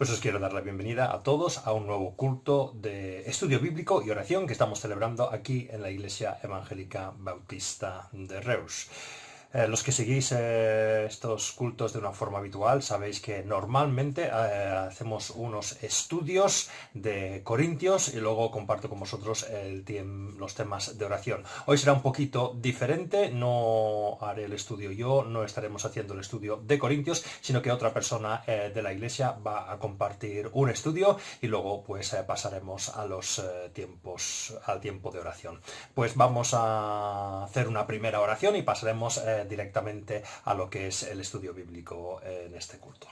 Pues os quiero dar la bienvenida a todos a un nuevo culto de estudio bíblico y oración que estamos celebrando aquí en la Iglesia Evangélica Bautista de Reus. Los que seguís estos cultos de una forma habitual sabéis que normalmente hacemos unos estudios de Corintios y luego comparto con vosotros los temas de oración. Hoy será un poquito diferente, no haré el estudio yo, no estaremos haciendo el estudio de Corintios, sino que otra persona de la iglesia va a compartir un estudio y luego pues pasaremos a los al tiempo de oración. Pues vamos a hacer una primera oración y pasaremos directamente a lo que es el estudio bíblico en este culto.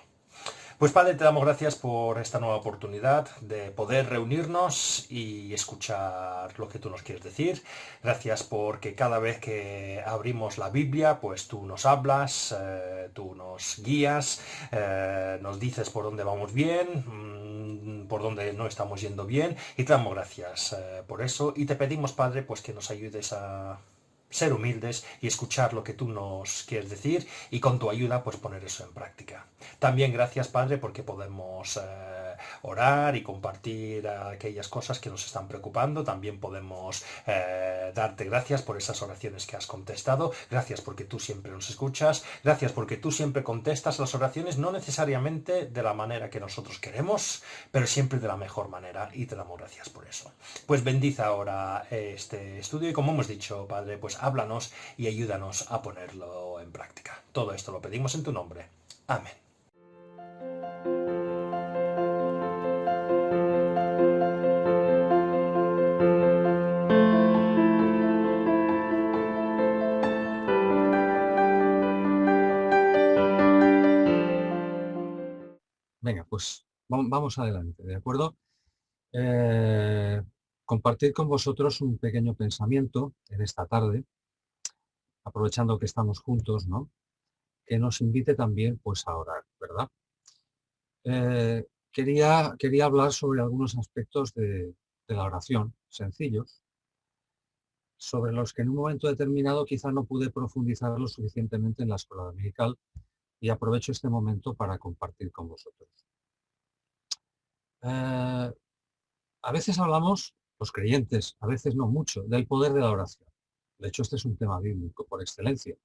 Pues Padre, te damos gracias por esta nueva oportunidad de poder reunirnos y escuchar lo que tú nos quieres decir. Gracias porque cada vez que abrimos la Biblia, pues tú nos hablas, tú nos guías, nos dices por dónde vamos bien, por dónde no estamos yendo bien, y te damos gracias por eso. Y te pedimos, Padre, pues que nos ayudes a ser humildes y escuchar lo que tú nos quieres decir y con tu ayuda pues poner eso en práctica. También gracias Padre porque podemos orar y compartir aquellas cosas que nos están preocupando. También podemos darte gracias por esas oraciones que has contestado. Gracias porque tú siempre nos escuchas. Gracias porque tú siempre contestas las oraciones, no necesariamente de la manera que nosotros queremos, pero siempre de la mejor manera, y te damos gracias por eso. Pues bendice ahora este estudio y, como hemos dicho, Padre, pues háblanos y ayúdanos a ponerlo en práctica. Todo esto lo pedimos en tu nombre. Amén. Venga, pues vamos adelante, ¿de acuerdo? Eh, Compartir con vosotros un pequeño pensamiento en esta tarde, aprovechando que estamos juntos, ¿no? Que nos invite también, pues, a orar, ¿verdad? Quería hablar sobre algunos aspectos de la oración, sencillos, sobre los que en un momento determinado quizá no pude profundizar lo suficientemente en la escuela dominical, y aprovecho este momento para compartir con vosotros. Eh, A veces hablamos, los creyentes, a veces no mucho, del poder de la oración. De hecho, este es un tema bíblico por excelencia,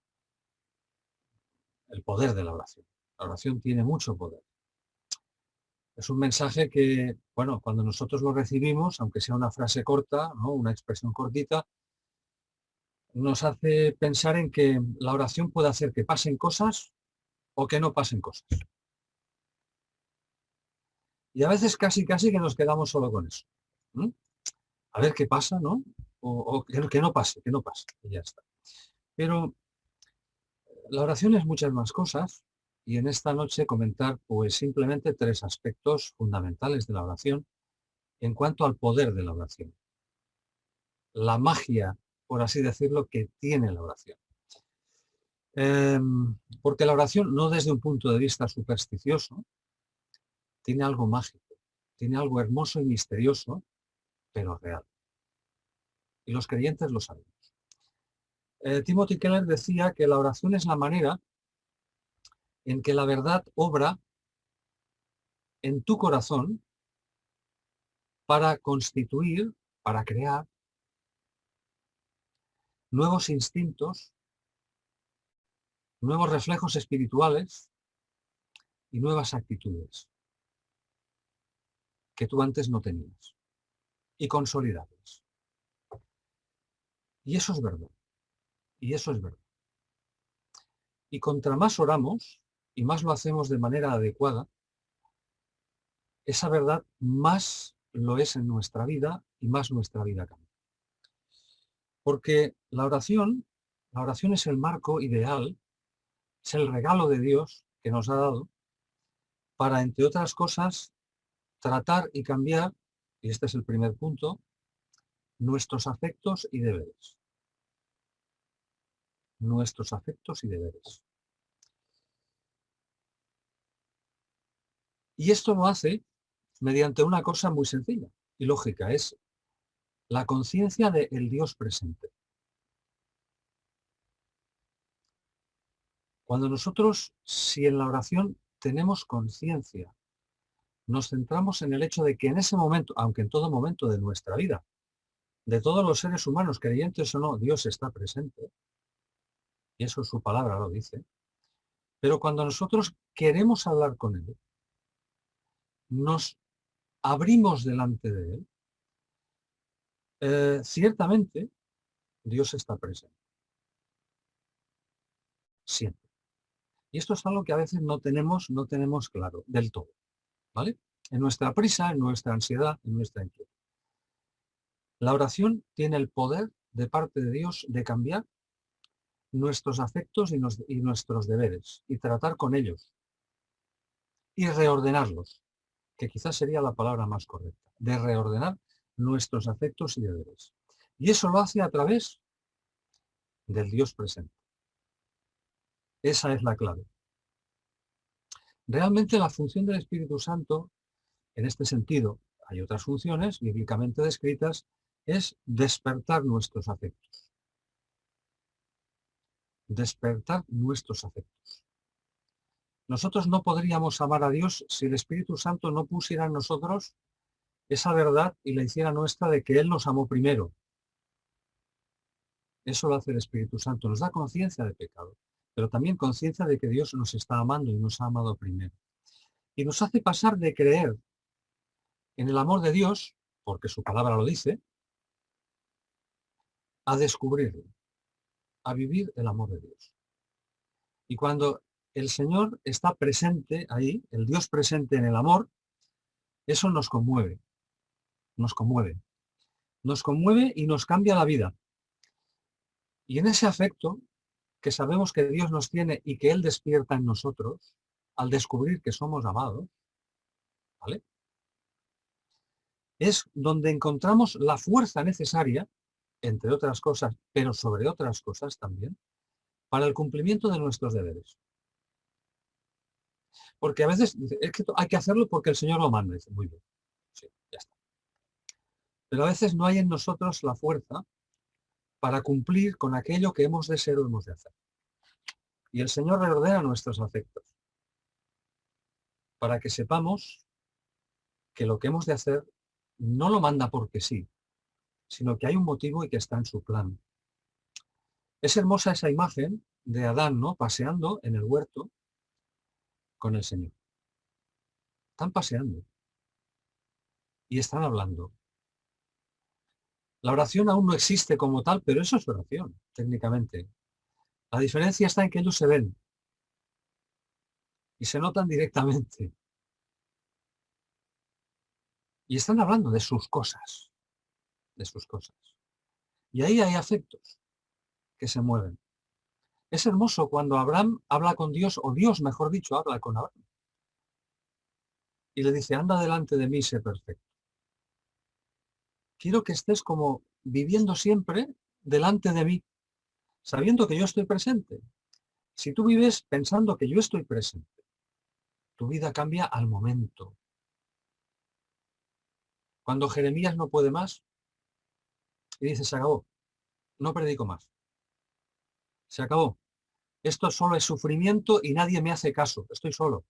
el poder de la oración. La oración tiene mucho poder. Es un mensaje que, bueno, cuando nosotros lo recibimos, aunque sea una frase corta, ¿no? Una expresión cortita, nos hace pensar en que la oración puede hacer que pasen cosas o que no pasen cosas. Y a veces casi que nos quedamos solo con eso. ¿Mm? A ver qué pasa, ¿no? O que no pase, que no pase. Y ya está. Pero la oración es muchas más cosas, y en esta noche comentar pues simplemente tres aspectos fundamentales de la oración en cuanto al poder de la oración, la magia, por así decirlo, que tiene la oración. Porque la oración, no desde un punto de vista supersticioso, tiene algo mágico, tiene algo hermoso y misterioso, pero real. Y los creyentes lo sabemos. Timothy Keller decía que la oración es la manera en que la verdad obra en tu corazón para constituir, para crear nuevos instintos, nuevos reflejos espirituales y nuevas actitudes que tú antes no tenías, y consolidarlas. Y eso es verdad, y eso es verdad. Y contra más oramos, y más lo hacemos de manera adecuada, esa verdad más lo es en nuestra vida y más nuestra vida cambia. Porque la oración es el marco ideal, es el regalo de Dios que nos ha dado para, entre otras cosas, tratar y cambiar, y este es el primer punto, nuestros afectos y deberes. Nuestros afectos y deberes. Y esto lo hace mediante una cosa muy sencilla y lógica, es la conciencia del Dios presente. Cuando nosotros, si en la oración tenemos conciencia nos centramos en el hecho de que en ese momento, aunque en todo momento de nuestra vida, de todos los seres humanos, creyentes o no, Dios está presente, y eso su palabra lo dice, pero cuando nosotros queremos hablar con Él, nos abrimos delante de Él, ciertamente Dios está presente, siempre. Y esto es algo que a veces no tenemos claro del todo, ¿vale? En nuestra prisa, en nuestra ansiedad, en nuestra inquietud. La oración tiene el poder de parte de Dios de cambiar nuestros afectos y nuestros deberes y tratar con ellos y reordenarlos, que quizás sería la palabra más correcta, de reordenar nuestros afectos y deberes. Y eso lo hace a través del Dios presente. Esa es la clave. Realmente la función del Espíritu Santo, en este sentido, hay otras funciones bíblicamente descritas, es despertar nuestros afectos. Despertar nuestros afectos. Nosotros no podríamos amar a Dios si el Espíritu Santo no pusiera en nosotros esa verdad y la hiciera nuestra de que Él nos amó primero. Eso lo hace el Espíritu Santo. Nos da conciencia de pecado, pero también conciencia de que Dios nos está amando y nos ha amado primero. Y nos hace pasar de creer en el amor de Dios, porque su palabra lo dice, a descubrirlo, a vivir el amor de Dios. Y cuando el Señor está presente ahí, el Dios presente en el amor, eso nos conmueve, nos conmueve. Nos conmueve y nos cambia la vida. Y en ese afecto que sabemos que Dios nos tiene y que Él despierta en nosotros, al descubrir que somos amados, ¿vale? Es donde encontramos la fuerza necesaria, entre otras cosas, pero sobre otras cosas también, para el cumplimiento de nuestros deberes. Porque a veces es que hay que hacerlo porque el Señor lo manda. Dice, muy bien, sí, ya está. Pero a veces no hay en nosotros la fuerza para cumplir con aquello que hemos de ser o hemos de hacer. Y el Señor reordena nuestros afectos para que sepamos que lo que hemos de hacer no lo manda porque sí, sino que hay un motivo y que está en su plan. Es hermosa esa imagen de Adán, ¿no? Paseando en el huerto con el Señor. Están paseando y están hablando. La oración aún no existe como tal, pero eso es oración, técnicamente. La diferencia está en que ellos se ven y se notan directamente. Y están hablando de sus cosas, de sus cosas. Y ahí hay afectos que se mueven. Es hermoso cuando Abraham habla con Dios, o Dios, mejor dicho, habla con Abraham. Y le dice, anda delante de mí, sé perfecto. Quiero que estés como viviendo siempre delante de mí, sabiendo que yo estoy presente. Si tú vives pensando que yo estoy presente, tu vida cambia al momento. Cuando Jeremías no puede más y dice, se acabó, no predico más. Se acabó. Esto solo es sufrimiento y nadie me hace caso. Estoy solo.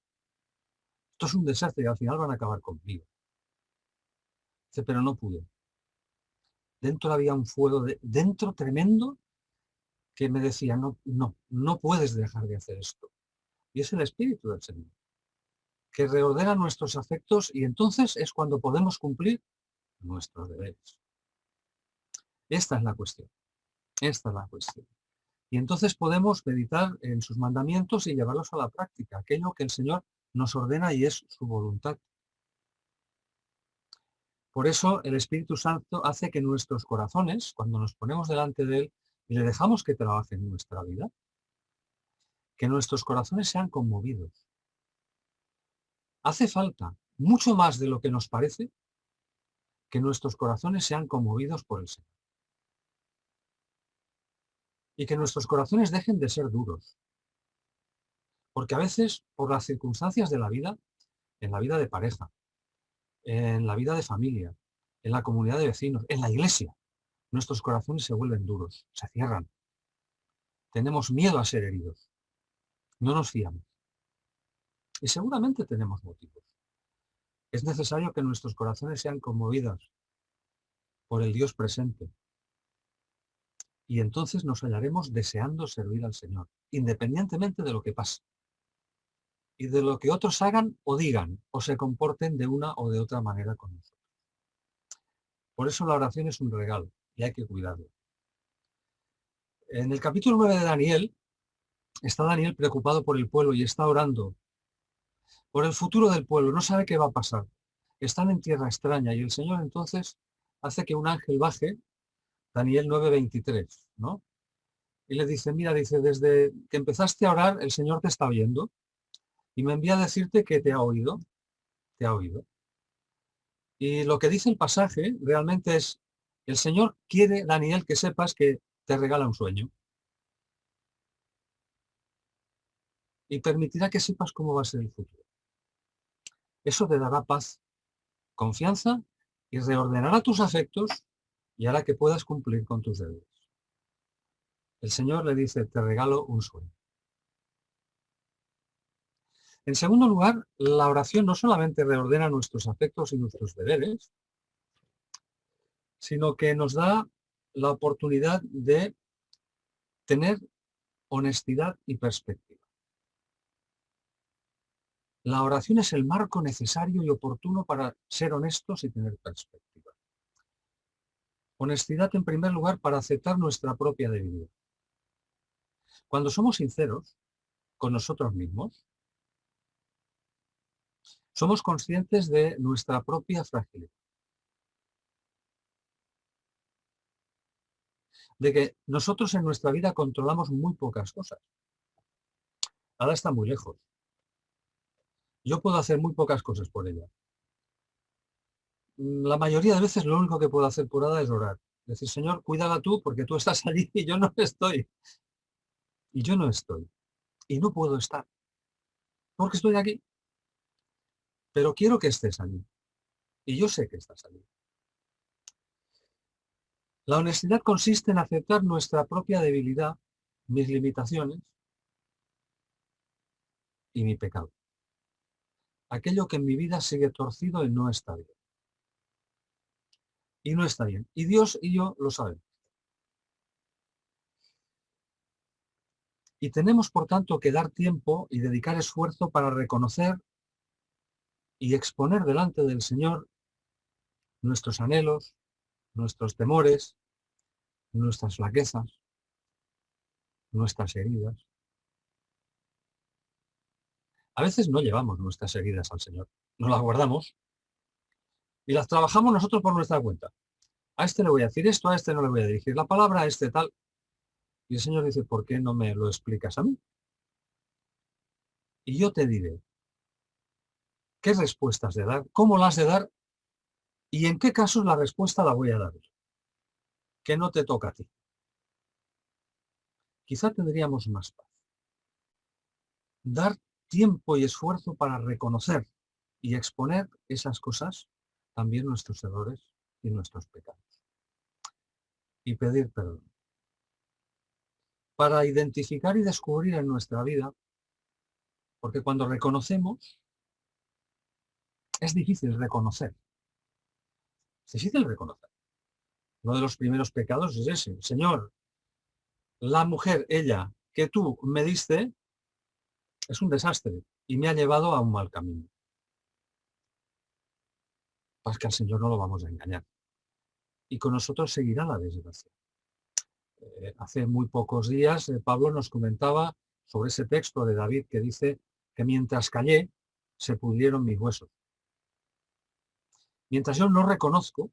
Esto es un desastre y al final van a acabar conmigo. Dice, pero no pude. Dentro había un fuego dentro tremendo que me decía, no, no, no puedes dejar de hacer esto. Y es el Espíritu del Señor, que reordena nuestros afectos y entonces es cuando podemos cumplir nuestros deberes. Esta es la cuestión. Esta es la cuestión. Y entonces podemos meditar en sus mandamientos y llevarlos a la práctica, aquello que el Señor nos ordena y es su voluntad. Por eso el Espíritu Santo hace que nuestros corazones, cuando nos ponemos delante de Él y le dejamos que trabaje en nuestra vida, que nuestros corazones sean conmovidos. Hace falta, mucho más de lo que nos parece, que nuestros corazones sean conmovidos por el Señor. Y que nuestros corazones dejen de ser duros. Porque a veces, por las circunstancias de la vida, en la vida de pareja, en la vida de familia, en la comunidad de vecinos, en la iglesia, nuestros corazones se vuelven duros, se cierran. Tenemos miedo a ser heridos. No nos fiamos. Y seguramente tenemos motivos. Es necesario que nuestros corazones sean conmovidos por el Dios presente. Y entonces nos hallaremos deseando servir al Señor, independientemente de lo que pase. Y de lo que otros hagan o digan, o se comporten de una o de otra manera con nosotros. Por eso la oración es un regalo y hay que cuidarlo. En el capítulo 9 de Daniel, está Daniel preocupado por el pueblo y está orando por el futuro del pueblo. No sabe qué va a pasar. Están en tierra extraña y el Señor entonces hace que un ángel baje, Daniel 9:23, ¿no? Y le dice, mira, dice, desde que empezaste a orar, el Señor te está oyendo y me envía a decirte que te ha oído, te ha oído. Y lo que dice el pasaje realmente es, el Señor quiere, Daniel, que sepas que te regala un sueño y permitirá que sepas cómo va a ser el futuro. Eso te dará paz, confianza y reordenará tus afectos y hará que puedas cumplir con tus deberes. El Señor le dice, te regalo un sueño. En segundo lugar, la oración no solamente reordena nuestros afectos y nuestros deberes, sino que nos da la oportunidad de tener honestidad y perspectiva. La oración es el marco necesario y oportuno para ser honestos y tener perspectiva. Honestidad, en primer lugar, para aceptar nuestra propia debilidad. Cuando somos sinceros con nosotros mismos, somos conscientes de nuestra propia fragilidad. De que nosotros en nuestra vida controlamos muy pocas cosas. Nada está muy lejos. Yo puedo hacer muy pocas cosas por ella. La mayoría de veces lo único que puedo hacer por Ada es orar. Decir, Señor, cuídala tú porque tú estás allí y yo no estoy. Y yo no estoy. Y no puedo estar. Porque estoy aquí. Pero quiero que estés allí. Y yo sé que estás allí. La honestidad consiste en aceptar nuestra propia debilidad, mis limitaciones y mi pecado. Aquello que en mi vida sigue torcido y no está bien. Y no está bien. Y Dios y yo lo sabemos. Y tenemos, por tanto, que dar tiempo y dedicar esfuerzo para reconocer y exponer delante del Señor nuestros anhelos, nuestros temores, nuestras flaquezas, nuestras heridas. A veces no llevamos nuestras heridas al Señor, nos las guardamos y las trabajamos nosotros por nuestra cuenta. A este le voy a decir esto, a este no le voy a dirigir la palabra, a este tal. Y el Señor dice, ¿por qué no me lo explicas a mí? Y yo te diré qué respuestas de dar, cómo las de dar y en qué casos la respuesta la voy a dar, que no te toca a ti. Quizá tendríamos más paz. Dar tiempo y esfuerzo para reconocer y exponer esas cosas, también nuestros errores y nuestros pecados. Y pedir perdón. Para identificar y descubrir en nuestra vida, porque cuando reconocemos, es difícil reconocer. Es difícil reconocer. Uno de los primeros pecados es ese. Señor, la mujer, ella, que tú me diste, es un desastre y me ha llevado a un mal camino. Pues que al Señor no lo vamos a engañar. Y con nosotros seguirá la desgracia. Hace muy pocos días Pablo nos comentaba sobre ese texto de David que dice que mientras callé se pudrieron mis huesos. Mientras yo no reconozco,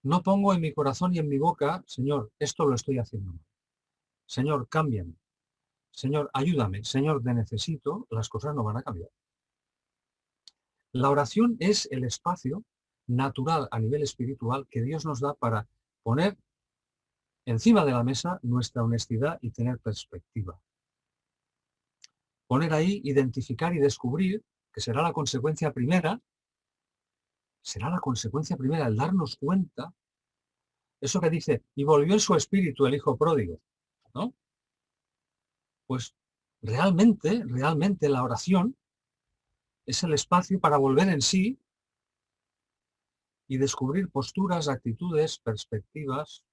no pongo en mi corazón y en mi boca, Señor, esto lo estoy haciendo mal. Señor, cámbiame. Señor, ayúdame. Señor, te necesito. Las cosas no van a cambiar. La oración es el espacio natural a nivel espiritual que Dios nos da para poner encima de la mesa nuestra honestidad y tener perspectiva. Poner ahí, identificar y descubrir, que será la consecuencia primera, el darnos cuenta, eso que dice, y volvió en su espíritu el hijo pródigo, ¿no? Pues realmente la oración Es el espacio para volver en sí y descubrir posturas, actitudes, perspectivas,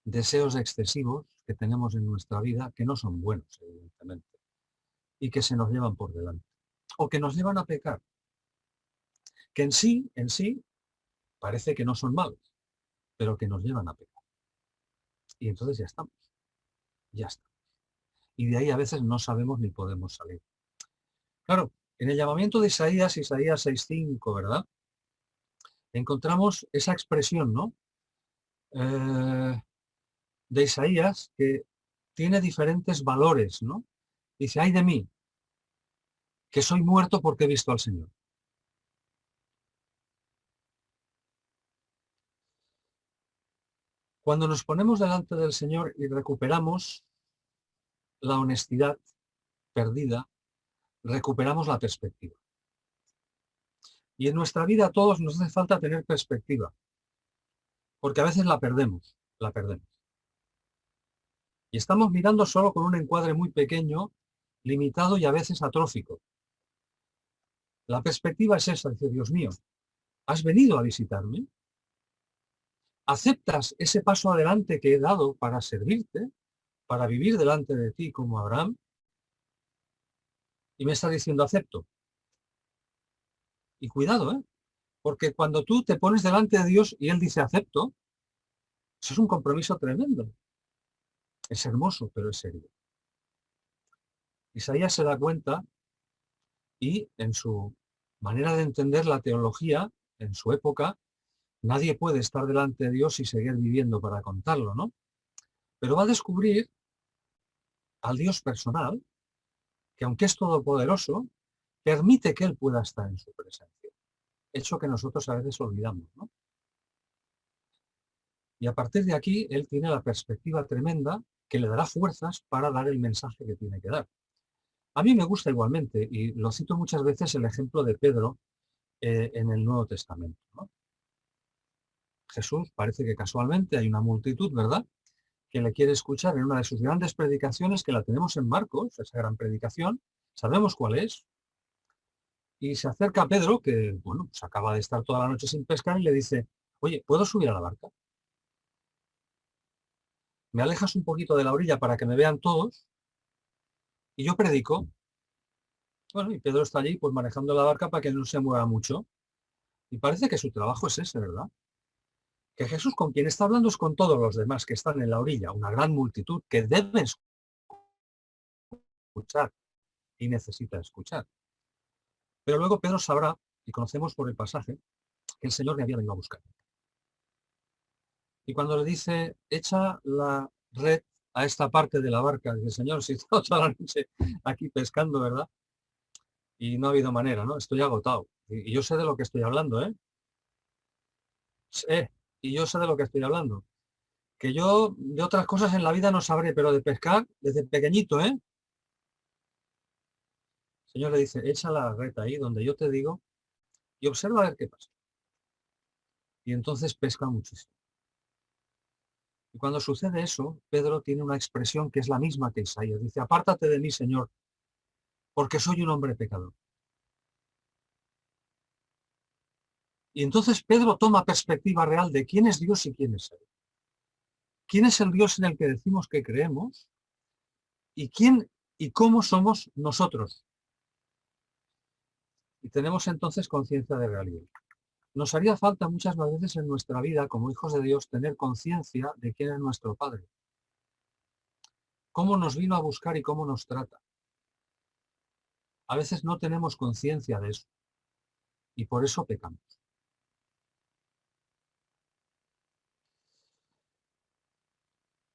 deseos excesivos que tenemos en nuestra vida que no son buenos, evidentemente, y que se nos llevan por delante, o que nos llevan a pecar, que en sí, parece que no son malos, pero que nos llevan a pecar. Y entonces ya estamos, ya está. Y de ahí a veces no sabemos ni podemos salir. Claro, en el llamamiento de Isaías, Isaías 6:5, ¿verdad? Encontramos esa expresión, ¿no? De Isaías que tiene diferentes valores, ¿no? Dice, ay de mí, que soy muerto porque he visto al Señor. Cuando nos ponemos delante del Señor y recuperamos la honestidad perdida, recuperamos la perspectiva. Y en nuestra vida a todos nos hace falta tener perspectiva, porque a veces la perdemos, la perdemos. Y estamos mirando solo con un encuadre muy pequeño, limitado y a veces atrófico. La perspectiva es esa, dice, Dios mío, ¿has venido a visitarme? ¿Aceptas ese paso adelante que he dado para servirte, para vivir delante de ti como Abraham? Y me está diciendo, acepto. Y cuidado, ¿eh? Porque cuando tú te pones delante de Dios y Él dice, acepto, eso es un compromiso tremendo. Es hermoso, pero es serio. Isaías se da cuenta y en su manera de entender la teología, en su época, nadie puede estar delante de Dios y seguir viviendo para contarlo, ¿no? Pero va a descubrir al Dios personal, que aunque es todopoderoso, permite que Él pueda estar en su presencia. Hecho que nosotros a veces olvidamos, ¿no? Y a partir de aquí, Él tiene la perspectiva tremenda que le dará fuerzas para dar el mensaje que tiene que dar. A mí me gusta igualmente, y lo cito muchas veces, el ejemplo de Pedro en el Nuevo Testamento, ¿no? Jesús, parece que casualmente hay una multitud, ¿verdad?, que le quiere escuchar en una de sus grandes predicaciones, que la tenemos en Marcos, esa gran predicación, sabemos cuál es, y se acerca a Pedro, que, bueno, pues acaba de estar toda la noche sin pescar, y le dice, oye, ¿puedo subir a la barca? ¿Me alejas un poquito de la orilla para que me vean todos? Y yo predico. Bueno, y Pedro está allí, pues manejando la barca para que no se mueva mucho. Y parece que su trabajo es ese, ¿verdad? Que Jesús con quien está hablando es con todos los demás que están en la orilla, una gran multitud que deben escuchar y necesita escuchar. Pero luego Pedro sabrá, y conocemos por el pasaje, que el Señor le había venido a buscar. Y cuando le dice, echa la red a esta parte de la barca, dice, Señor, si he estado toda la noche aquí pescando, ¿verdad? Y no ha habido manera, ¿no? Estoy agotado. Y yo sé de lo que estoy hablando, ¿eh? Y yo sé de lo que estoy hablando. Que yo de otras cosas en la vida no sabré, pero de pescar desde pequeñito, ¿eh? El Señor le dice, echa la red ahí donde yo te digo y observa a ver qué pasa. Y entonces pesca muchísimo. Y cuando sucede eso, Pedro tiene una expresión que es la misma que Isaías. Dice, apártate de mí, Señor, porque soy un hombre pecador. Y entonces Pedro toma perspectiva real de quién es Dios y quién es Él. ¿Quién es el Dios en el que decimos que creemos? ¿Y quién y cómo somos nosotros? Y tenemos entonces conciencia de realidad. Nos haría falta muchas veces en nuestra vida, como hijos de Dios, tener conciencia de quién es nuestro Padre. Cómo nos vino a buscar y cómo nos trata. A veces no tenemos conciencia de eso. Y por eso pecamos.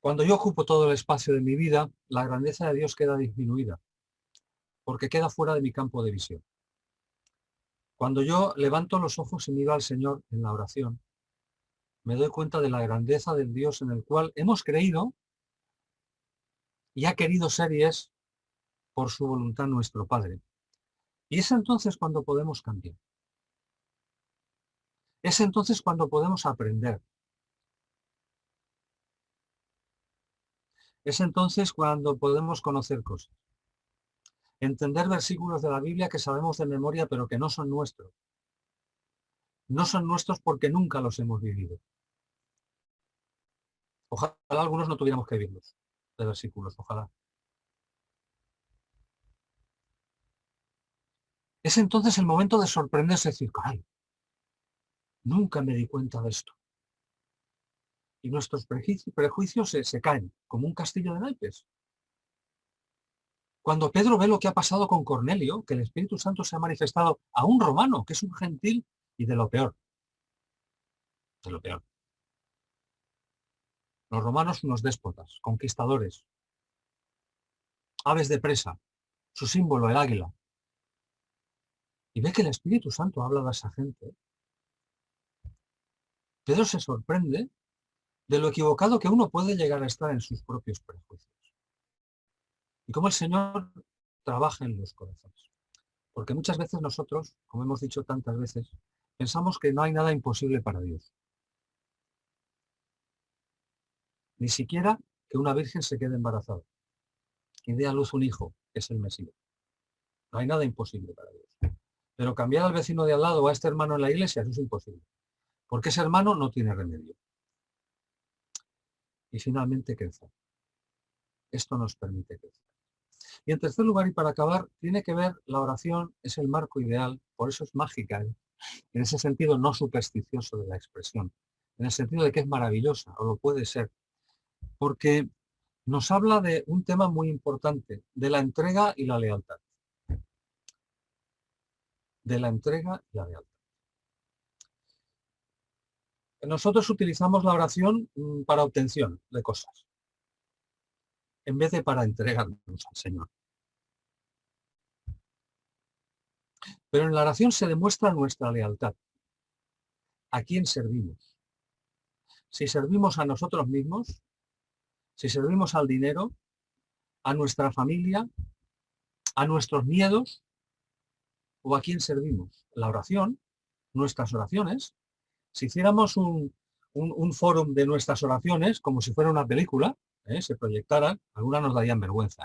Cuando yo ocupo todo el espacio de mi vida, la grandeza de Dios queda disminuida, porque queda fuera de mi campo de visión. Cuando yo levanto los ojos y miro al Señor en la oración, me doy cuenta de la grandeza del Dios en el cual hemos creído y ha querido ser y es por su voluntad nuestro Padre. Y es entonces cuando podemos cambiar. Es entonces cuando podemos aprender. Es entonces cuando podemos conocer cosas. entender versículos de la Biblia que sabemos de memoria pero que no son nuestros. No son nuestros porque nunca los hemos vivido. Ojalá algunos no tuviéramos que vivirlos, de versículos, ojalá. Es entonces el momento de sorprenderse y decir, ¡ay! Nunca me di cuenta de esto. Y nuestros prejuicios se caen como un castillo de naipes. Cuando Pedro ve lo que ha pasado con Cornelio, que el Espíritu Santo se ha manifestado a un romano, que es un gentil, y de lo peor. De lo peor. Los romanos unos déspotas, conquistadores, aves de presa, su símbolo, el águila. Y ve que el Espíritu Santo habla de esa gente. Pedro se sorprende de lo equivocado que uno puede llegar a estar en sus propios prejuicios. Y cómo el Señor trabaja en los corazones. Porque muchas veces nosotros, como hemos dicho tantas veces, pensamos que no hay nada imposible para Dios. Ni siquiera que una virgen se quede embarazada y dé a luz un hijo, que es el Mesías. No hay nada imposible para Dios. Pero cambiar al vecino de al lado o a este hermano en la iglesia, eso es imposible. Porque ese hermano no tiene remedio. Y finalmente crecer. Esto nos permite crecer. Y en tercer lugar, y para acabar, tiene que ver, la oración es el marco ideal, por eso es mágica, en ese sentido no supersticioso de la expresión, en el sentido de que es maravillosa, o lo puede ser, porque nos habla de un tema muy importante, de la entrega y la lealtad. De la entrega y la lealtad. Nosotros utilizamos la oración para obtención de cosas, en vez de para entregarnos al Señor. Pero en la oración se demuestra nuestra lealtad. ¿A quién servimos? Si servimos a nosotros mismos, si servimos al dinero, a nuestra familia, a nuestros miedos, o a quién servimos. La oración, nuestras oraciones, si hiciéramos un fórum de nuestras oraciones, como si fuera una película, se proyectaran, algunas nos darían vergüenza,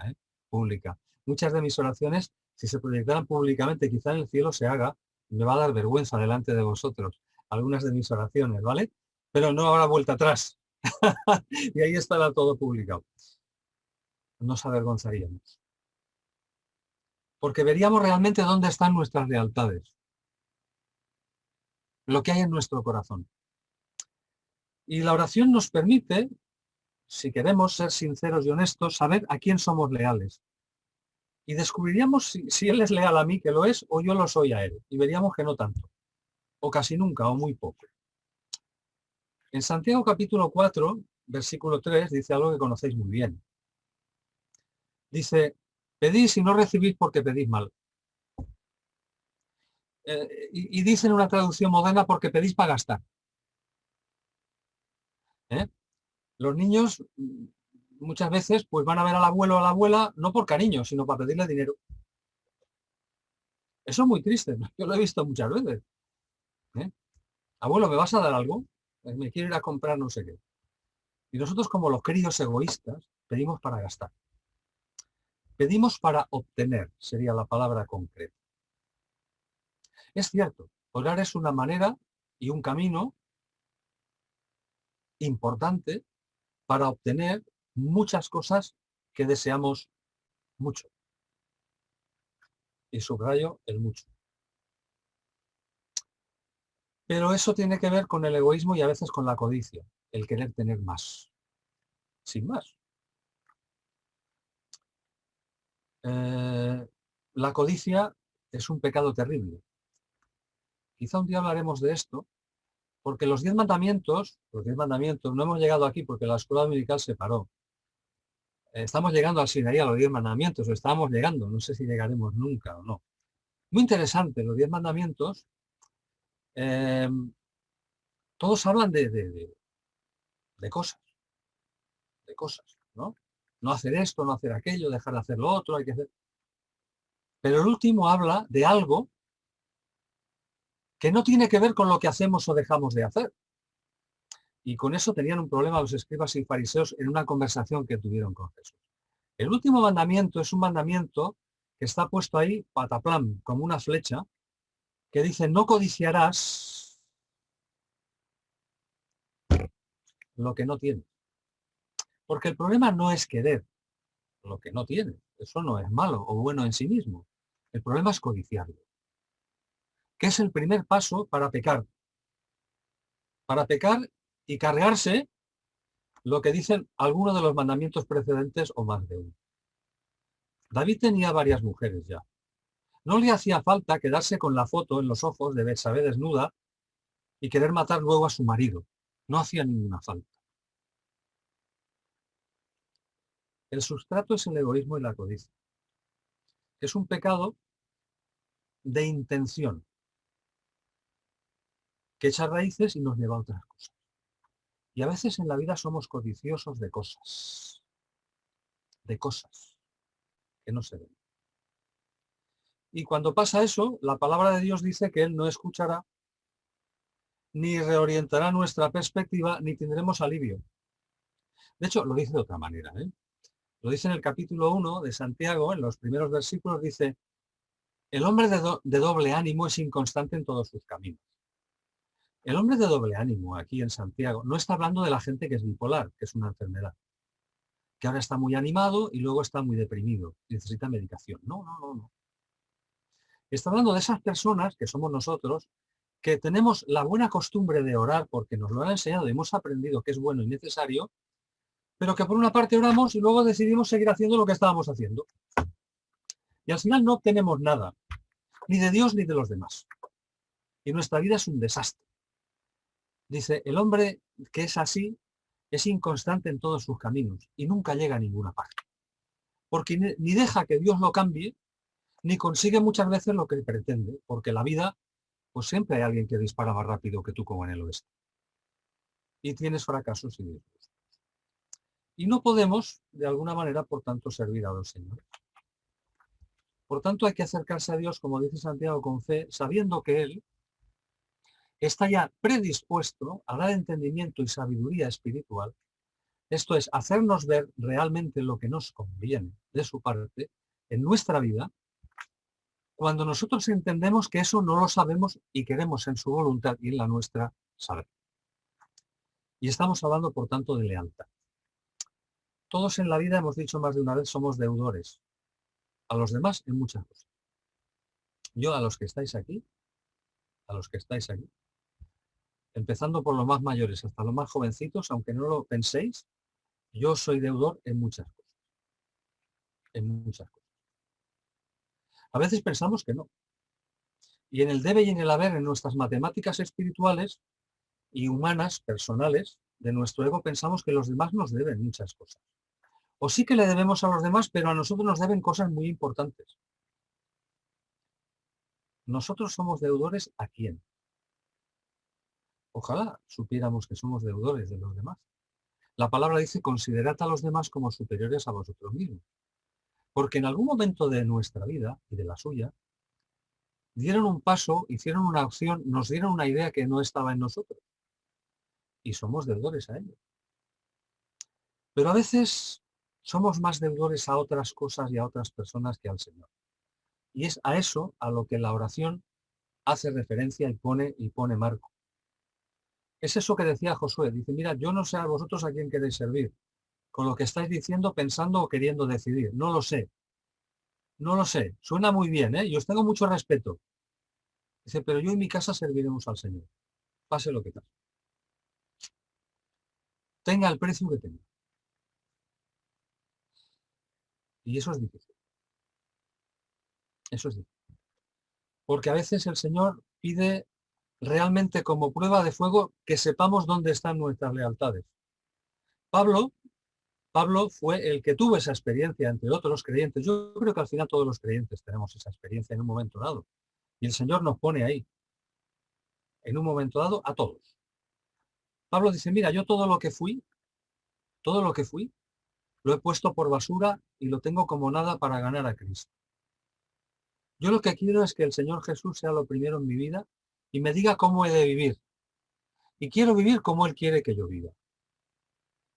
pública. Muchas de mis oraciones, si se proyectaran públicamente, quizá en el cielo se haga, me va a dar vergüenza delante de vosotros, algunas de mis oraciones, ¿vale? Pero no habrá vuelta atrás. Y ahí estará todo publicado. Nos avergonzaríamos. Porque veríamos realmente dónde están nuestras lealtades. Lo que hay en nuestro corazón. Y la oración nos permite, si queremos ser sinceros y honestos, saber a quién somos leales. Y descubriríamos si Él es leal a mí, que lo es, o yo lo soy a Él. Y veríamos que no tanto. O casi nunca, o muy poco. En Santiago capítulo 4, versículo 3, dice algo que conocéis muy bien. Dice, pedís y no recibís porque pedís mal. Y dice en una traducción moderna porque pedís para gastar. Los niños muchas veces pues van a ver al abuelo o a la abuela no por cariño, sino para pedirle dinero. Eso es muy triste, yo lo he visto muchas veces. Abuelo, ¿me vas a dar algo? Me quiero ir a comprar no sé qué. Y nosotros, como los críos egoístas, pedimos para gastar. Pedimos para obtener, sería la palabra concreta. Es cierto, orar es una manera y un camino importante para obtener muchas cosas que deseamos mucho. Y subrayo el mucho. Pero eso tiene que ver con el egoísmo y a veces con la codicia, el querer tener más, sin más. La codicia es un pecado terrible. Quizá un día hablaremos de esto, porque los 10 mandamientos, no hemos llegado aquí porque la escuela dominical se paró. Estamos llegando al Sinaí, a los 10 mandamientos, o estamos llegando, no sé si llegaremos nunca o no. Muy interesante, los 10 mandamientos, todos hablan de cosas, ¿no? No hacer esto, no hacer aquello, dejar de hacer lo otro, hay que hacer... Pero el último habla de algo que no tiene que ver con lo que hacemos o dejamos de hacer. Y con eso tenían un problema los escribas y fariseos en una conversación que tuvieron con Jesús. El último mandamiento es un mandamiento que está puesto ahí, pataplam, como una flecha, que dice, no codiciarás lo que no tienes. Porque el problema no es querer lo que no tienes. Eso no es malo o bueno en sí mismo. El problema es codiciarlo, que es el primer paso para pecar. Para pecar y cargarse lo que dicen algunos de los mandamientos precedentes o más de uno. David tenía varias mujeres ya. No le hacía falta quedarse con la foto en los ojos de Betsabé desnuda y querer matar luego a su marido. No hacía ninguna falta. El sustrato es el egoísmo y la codicia. Es un pecado de intención que echa raíces y nos lleva a otras cosas. Y a veces en la vida somos codiciosos de cosas que no se ven. Y cuando pasa eso, la palabra de Dios dice que Él no escuchará, ni reorientará nuestra perspectiva, ni tendremos alivio. De hecho, lo dice de otra manera. Lo dice en el capítulo 1 de Santiago, en los primeros versículos, dice, el hombre de doble ánimo es inconstante en todos sus caminos. El hombre de doble ánimo aquí en Santiago no está hablando de la gente que es bipolar, que es una enfermedad, que ahora está muy animado y luego está muy deprimido, necesita medicación. No, no, no, no. Está hablando de esas personas, que somos nosotros, que tenemos la buena costumbre de orar porque nos lo han enseñado y hemos aprendido que es bueno y necesario, pero que por una parte oramos y luego decidimos seguir haciendo lo que estábamos haciendo. Y al final no obtenemos nada, ni de Dios ni de los demás. Y nuestra vida es un desastre. Dice, el hombre que es así es inconstante en todos sus caminos y nunca llega a ninguna parte. Porque ni deja que Dios lo cambie, ni consigue muchas veces lo que pretende, porque la vida, pues siempre hay alguien que dispara más rápido que tú como en el oeste. Y tienes fracasos y disgustos. Y no podemos, de alguna manera, por tanto, servir a los señores. Por tanto, hay que acercarse a Dios, como dice Santiago, con fe, sabiendo que Él está ya predispuesto a dar entendimiento y sabiduría espiritual. Esto es, hacernos ver realmente lo que nos conviene de su parte en nuestra vida, cuando nosotros entendemos que eso no lo sabemos y queremos en su voluntad y en la nuestra saber. Y estamos hablando, por tanto, de lealtad. Todos en la vida, hemos dicho más de una vez, somos deudores a los demás en muchas cosas. Yo a los que estáis aquí, empezando por los más mayores hasta los más jovencitos, aunque no lo penséis, yo soy deudor en muchas cosas. En muchas cosas. A veces pensamos que no. Y en el debe y en el haber, en nuestras matemáticas espirituales y humanas, personales, de nuestro ego, pensamos que los demás nos deben muchas cosas. O sí que le debemos a los demás, pero a nosotros nos deben cosas muy importantes. ¿Nosotros somos deudores a quién? Ojalá supiéramos que somos deudores de los demás. La palabra dice, considerad a los demás como superiores a vosotros mismos. Porque en algún momento de nuestra vida y de la suya, dieron un paso, hicieron una acción, nos dieron una idea que no estaba en nosotros. Y somos deudores a ellos. Pero a veces somos más deudores a otras cosas y a otras personas que al Señor. Y es a eso a lo que la oración hace referencia y pone marco. Es eso que decía Josué. Dice, mira, yo no sé a vosotros a quién queréis servir, con lo que estáis diciendo, pensando o queriendo decidir. No lo sé. No lo sé. Suena muy bien, ¿eh? Y os tengo mucho respeto. Dice, pero yo y mi casa serviremos al Señor. Pase lo que pase. Tenga el precio que tenga. Y eso es difícil. Eso es difícil. Porque a veces el Señor pide realmente como prueba de fuego que sepamos dónde están nuestras lealtades. Pablo fue el que tuvo esa experiencia, entre otros creyentes. Yo creo que al final todos los creyentes tenemos esa experiencia en un momento dado. Y el Señor nos pone ahí, en un momento dado, a todos. Pablo dice, mira, yo todo lo que fui, lo he puesto por basura y lo tengo como nada para ganar a Cristo. Yo lo que quiero es que el Señor Jesús sea lo primero en mi vida y me diga cómo he de vivir. Y quiero vivir como Él quiere que yo viva.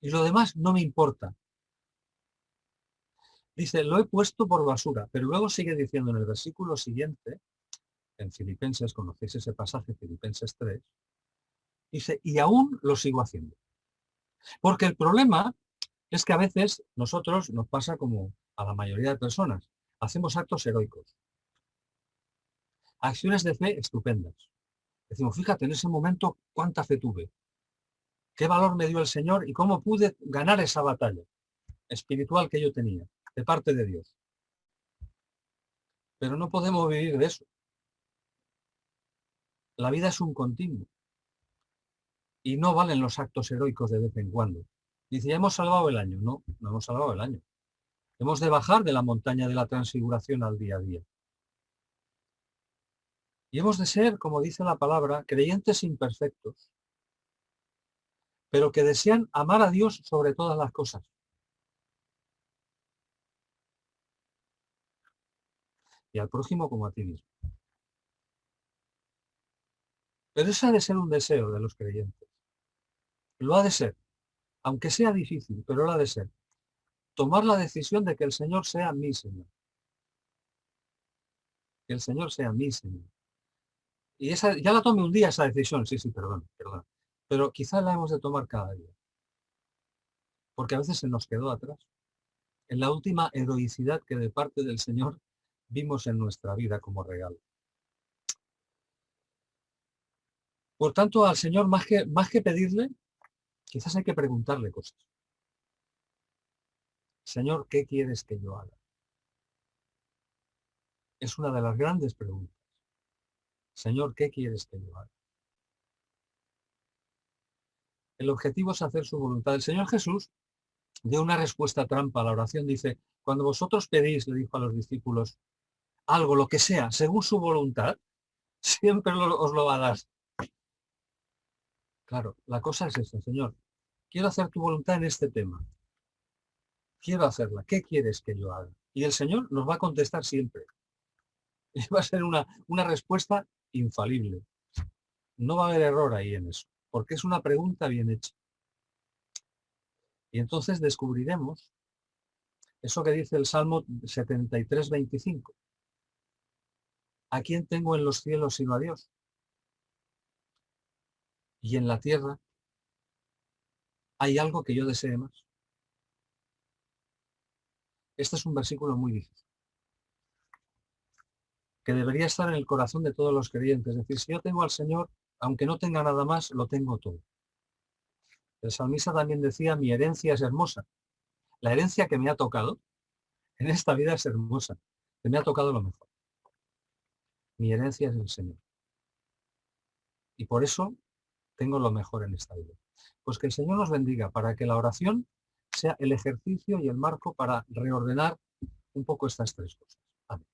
Y lo demás no me importa. Dice, lo he puesto por basura, pero luego sigue diciendo en el versículo siguiente, en Filipenses, conocéis ese pasaje, Filipenses 3, dice, y aún lo sigo haciendo. Porque el problema es que a veces nosotros nos pasa como a la mayoría de personas, hacemos actos heroicos, acciones de fe estupendas. Decimos, fíjate, en ese momento cuánta fe tuve, qué valor me dio el Señor y cómo pude ganar esa batalla espiritual que yo tenía, de parte de Dios. Pero no podemos vivir de eso. La vida es un continuo y no valen los actos heroicos de vez en cuando. Dice, ya hemos salvado el año. No, no hemos salvado el año. Hemos de bajar de la montaña de la transfiguración al día a día. Y hemos de ser, como dice la palabra, creyentes imperfectos, pero que desean amar a Dios sobre todas las cosas. Y al prójimo como a ti mismo. Pero ese ha de ser un deseo de los creyentes. Lo ha de ser, aunque sea difícil, pero lo ha de ser. Tomar la decisión de que el Señor sea mi Señor. Que el Señor sea mi Señor. Y esa, ya la tome un día esa decisión, sí, perdón. Pero quizás la hemos de tomar cada día. Porque a veces se nos quedó atrás. En la última heroicidad que de parte del Señor vimos en nuestra vida como regalo. Por tanto, al Señor, más que pedirle, quizás hay que preguntarle cosas. Señor, ¿qué quieres que yo haga? Es una de las grandes preguntas. Señor, ¿qué quieres que yo haga? El objetivo es hacer su voluntad. El Señor Jesús dio una respuesta trampa a la oración. Dice, cuando vosotros pedís, le dijo a los discípulos, algo, lo que sea, según su voluntad, siempre os lo va a dar. Claro, la cosa es esta, Señor. Quiero hacer tu voluntad en este tema. Quiero hacerla. ¿Qué quieres que yo haga? Y el Señor nos va a contestar siempre. Y va a ser una respuesta infalible. No va a haber error ahí en eso, porque es una pregunta bien hecha. Y entonces descubriremos eso que dice el Salmo 73, 25. ¿A quién tengo en los cielos sino a Dios? Y en la tierra, ¿hay algo que yo desee más? Este es un versículo muy difícil, que debería estar en el corazón de todos los creyentes. Es decir, si yo tengo al Señor, aunque no tenga nada más, lo tengo todo. El salmista también decía, mi herencia es hermosa. La herencia que me ha tocado en esta vida es hermosa, que me ha tocado lo mejor. Mi herencia es el Señor. Y por eso tengo lo mejor en esta vida. Pues que el Señor nos bendiga para que la oración sea el ejercicio y el marco para reordenar un poco estas tres cosas. Amén.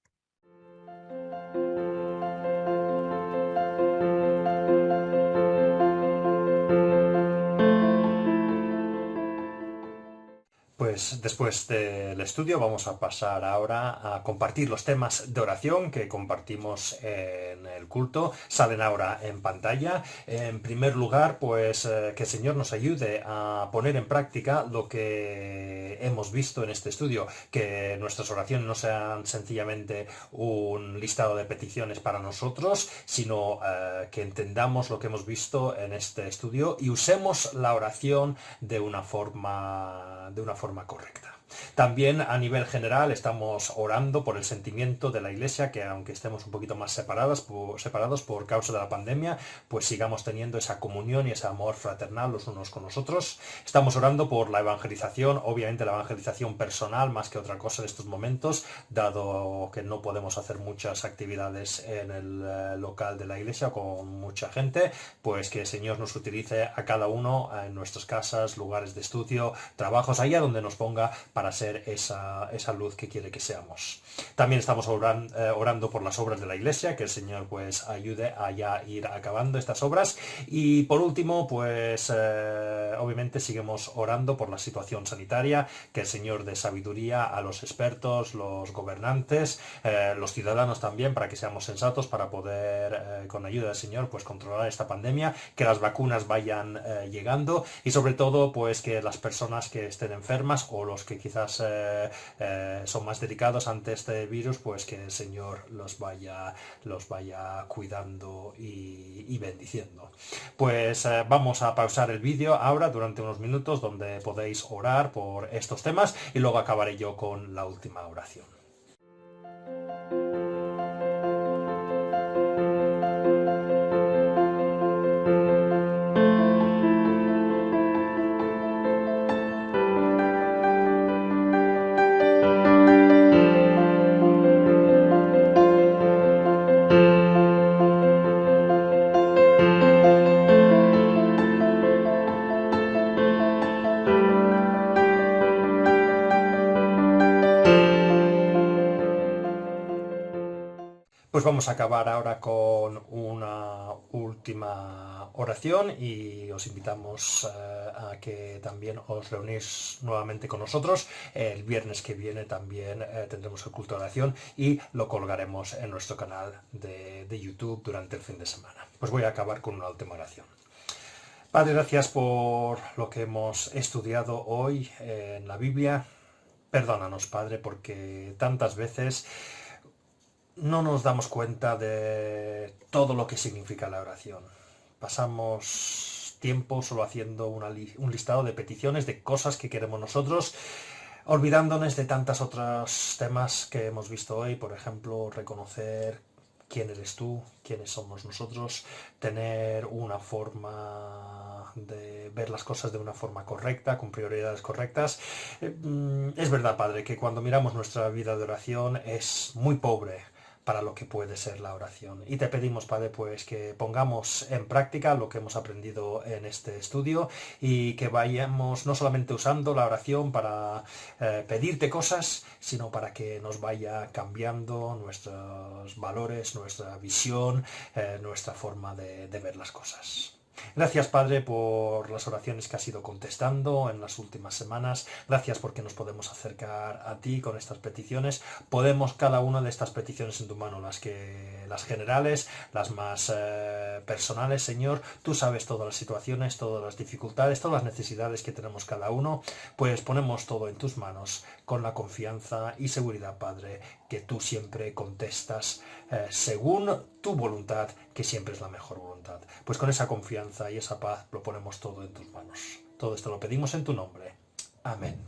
Pues después del estudio vamos a pasar ahora a compartir los temas de oración que compartimos en el culto. Salen ahora en pantalla. En primer lugar, pues que el Señor nos ayude a poner en práctica lo que hemos visto en este estudio, que nuestras oraciones no sean sencillamente un listado de peticiones para nosotros, sino que entendamos lo que hemos visto en este estudio y usemos la oración de una forma correcta. También a nivel general estamos orando por el sentimiento de la Iglesia, que aunque estemos un poquito más separados por causa de la pandemia, pues sigamos teniendo esa comunión y ese amor fraternal los unos con los otros. Estamos orando por la evangelización, obviamente la evangelización personal más que otra cosa de estos momentos, dado que no podemos hacer muchas actividades en el local de la Iglesia con mucha gente, pues que el Señor nos utilice a cada uno en nuestras casas, lugares de estudio, trabajos, allá donde nos ponga para ser esa luz que quiere que seamos. También estamos orando por las obras de la Iglesia, que el Señor pues ayude a ya ir acabando estas obras. Y por último, pues obviamente seguimos orando por la situación sanitaria, que el Señor dé sabiduría a los expertos, los gobernantes, los ciudadanos también, para que seamos sensatos, para poder, con ayuda del Señor, pues controlar esta pandemia, que las vacunas vayan llegando y sobre todo, pues que las personas que estén enfermas o los que quizás son más delicados ante este virus, pues que el Señor los vaya cuidando y bendiciendo. Pues vamos a pausar el vídeo ahora durante unos minutos donde podéis orar por estos temas y luego acabaré yo con la última oración. Pues vamos a acabar ahora con una última oración y os invitamos a que también os reunís nuevamente con nosotros. El viernes que viene también tendremos el culto de oración y lo colgaremos en nuestro canal de YouTube durante el fin de semana. Pues voy a acabar con una última oración. Padre, gracias por lo que hemos estudiado hoy en la Biblia. Perdónanos, Padre, porque tantas veces no nos damos cuenta de todo lo que significa la oración. Pasamos tiempo solo haciendo un listado de peticiones, de cosas que queremos nosotros, olvidándonos de tantos otros temas que hemos visto hoy, por ejemplo, reconocer quién eres tú, quiénes somos nosotros, tener una forma de ver las cosas de una forma correcta, con prioridades correctas. Es verdad, Padre, que cuando miramos nuestra vida de oración es muy pobre para lo que puede ser la oración. Y te pedimos, Padre, pues que pongamos en práctica lo que hemos aprendido en este estudio y que vayamos no solamente usando la oración para pedirte cosas, sino para que nos vaya cambiando nuestros valores, nuestra visión, nuestra forma de ver las cosas. Gracias, Padre, por las oraciones que has ido contestando en las últimas semanas. Gracias porque nos podemos acercar a ti con estas peticiones. Podemos cada una de estas peticiones en tu mano, las generales, las más personales, Señor. Tú sabes todas las situaciones, todas las dificultades, todas las necesidades que tenemos cada uno. Pues ponemos todo en tus manos con la confianza y seguridad, Padre, que tú siempre contestas según tu voluntad, que siempre es la mejor voluntad. Pues con esa confianza y esa paz lo ponemos todo en tus manos. Todo esto lo pedimos en tu nombre. Amén.